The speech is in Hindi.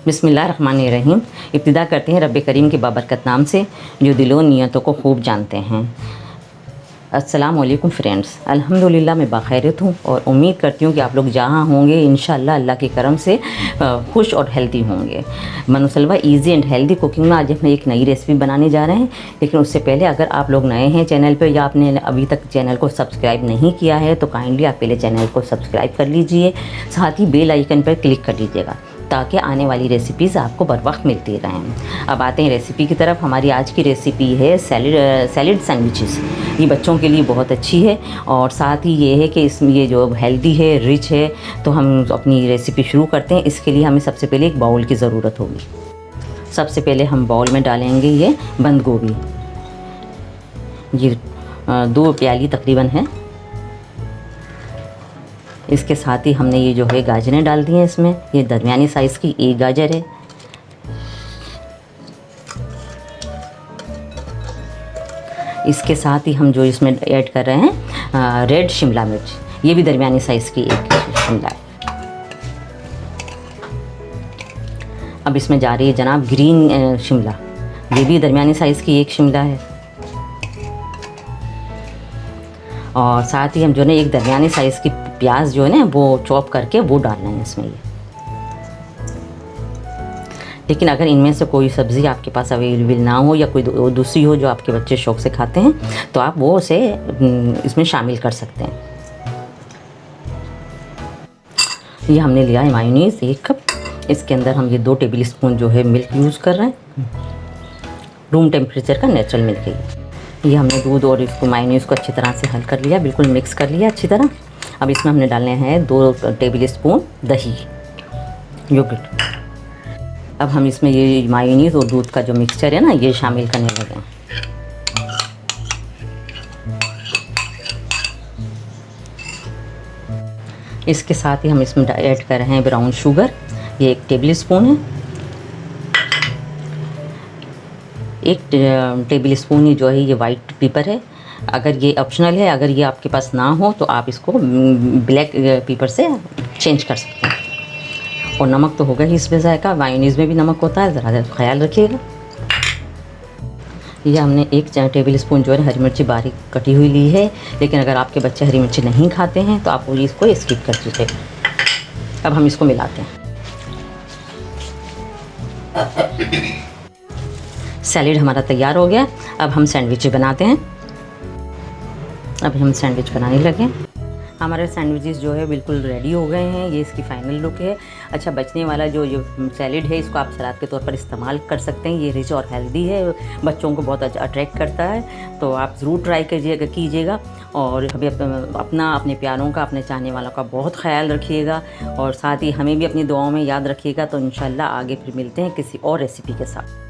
बिस्मिल्लाहिर्रहमानिर्रहीम। इब्तिदा करते हैं रब्बे करीम के बाबरकत नाम से जो दिलों नियतों को खूब जानते हैं। अस्सलाम वालेकुम फ्रेंड्स, अल्हम्दुलिल्लाह मैं बाखैरियत हूँ और उम्मीद करती हूँ कि आप लोग जहाँ होंगे इंशाअल्लाह अल्लाह के करम से खुश और हेल्दी होंगे। मनोसलवा इजी एंड हेल्दी कुकिंग में आज हम एक नई रेसिपी बनाने जा रहे हैं। लेकिन उससे पहले अगर आप लोग नए हैं चैनल पर या आपने अभी तक चैनल को सब्सक्राइब नहीं किया है तो काइंडली आप पहले चैनल को सब्सक्राइब कर लीजिए, साथ ही बेल आइकन पर क्लिक कर लीजिएगा ताकि आने वाली रेसिपीज़ आपको बर वक्त मिलती रहें। अब आते हैं रेसिपी की तरफ। हमारी आज की रेसिपी है सैलिड सैंडविचेस। ये बच्चों के लिए बहुत अच्छी है और साथ ही ये है कि इसमें ये जो हेल्दी है, रिच है। तो हम अपनी रेसिपी शुरू करते हैं। इसके लिए हमें सबसे पहले एक बाउल की ज़रूरत होगी। सबसे पहले हम बाउल में डालेंगे ये बंद गोभी। ये 2 प्याली तकरीबन है। इसके साथ ही हमने ये जो है गाजरें डाल दी हैं इसमें। ये दरमियानी साइज़ की एक गाजर है। इसके साथ ही हम जो इसमें ऐड कर रहे हैं रेड शिमला मिर्च, ये भी दरमियानी साइज़ की एक शिमला है। अब इसमें जा रही है जनाब ग्रीन शिमला, ये भी दरमियानी साइज़ की एक शिमला है। और साथ ही हम जो है एक दरमियानी साइज़ की प्याज जो है ना वो चॉप करके वो डालना है इसमें। ये लेकिन अगर इनमें से कोई सब्ज़ी आपके पास अवेलेबल ना हो या कोई दूसरी हो जो आपके बच्चे शौक़ से खाते हैं तो आप वो उसे इसमें शामिल कर सकते हैं। ये हमने लिया है मायोनीज़ 1 कप। इसके अंदर हम ये 2 टेबल स्पून जो है मिल्क यूज़ कर रहे हैं, रूम टेम्परेचर का नेचुरल मिल्क है। ये हमने दूध और इसको मायोनीज़ को अच्छी तरह से हल कर लिया, बिल्कुल मिक्स कर लिया अच्छी तरह। अब इसमें हमने डालने हैं 2 टेबल स्पून दही, योगर्ट। अब हम इसमें ये मायोनीज़ और दूध का जो मिक्सचर है ना ये शामिल करने लगे। इसके साथ ही हम इसमें ऐड कर रहे हैं ब्राउन शुगर, ये 1 टेबल स्पून है। 1 टेबल स्पून ही जो है ये वाइट पेपर है। अगर ये ऑप्शनल है, अगर ये आपके पास ना हो तो आप इसको ब्लैक पेपर से चेंज कर सकते हैं। और नमक तो होगा ही इसमें जायका, मायोनीज़ में भी नमक होता है, ज़रा ख्याल रखिएगा। ये हमने 1 टेबल स्पून जो है हरी मिर्ची बारीक कटी हुई ली है। लेकिन अगर आपके बच्चे हरी मिर्ची नहीं खाते हैं तो आप इसको स्किप कर दीजिएगा। अब हम इसको मिलाते हैं। सैलेड हमारा तैयार हो गया। अब हम सैंडविच बनाते हैं। अब हम सैंडविच बनाने लगे। हमारे सैंडविचेस जो है बिल्कुल रेडी हो गए हैं। ये इसकी फाइनल लुक है। अच्छा, बचने वाला जो सैलेड है इसको आप सलाद के तौर पर इस्तेमाल कर सकते हैं। ये रिच और हेल्दी है, बच्चों को बहुत अट्रैक्ट करता है। तो आप ज़रूर ट्राई कीजिएगा और अभी अपना, अपने प्यारों का, अपने चाहने वालों का बहुत ख्याल रखिएगा और साथ ही हमें भी अपनी दुआओं में याद रखिएगा। तो इंशाल्लाह आगे फिर मिलते हैं किसी और रेसिपी के साथ।